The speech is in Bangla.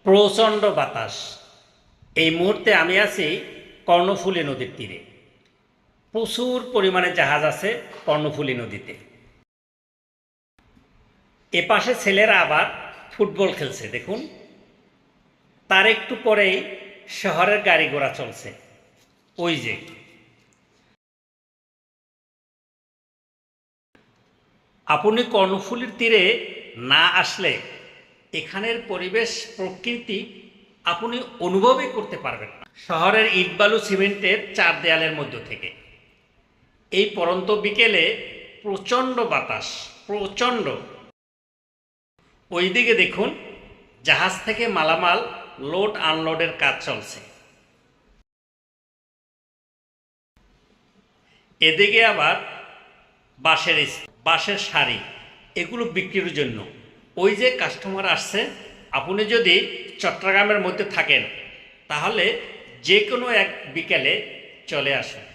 প্রচণ্ড বাতাস। এই মুহূর্তে আমি আছি কর্ণফুলী নদীর তীরে। প্রচুর পরিমাণে জাহাজ আছে কর্ণফুলী নদীতে। এপাশে ছেলেরা আবার ফুটবল খেলছে, দেখুন। তার একটু পরেই শহরের গাড়ি ঘোড়া চলছে, ওই যে। আপনি কর্ণফুলীর তীরে না আসলে এখানের পরিবেশ প্রকৃতি আপনি অনুভবই করতে পারবেন না। শহরের ইটবালু সিমেন্টের চার দেয়ালের মধ্য থেকে এই পরন্ত বিকেলে প্রচণ্ড বাতাস, প্রচণ্ড। ওইদিকে দেখুন, জাহাজ থেকে মালামাল লোড আনলোডের কাজ চলছে। এদিকে আবার বাঁশের শাড়ি, এগুলো বিক্রির জন্য। ওই যে কাস্টমার আসছে। আপনি যদি চট্টগ্রামের মধ্যে থাকেন তাহলে যে কোনো এক বিকেলে চলে আসুন।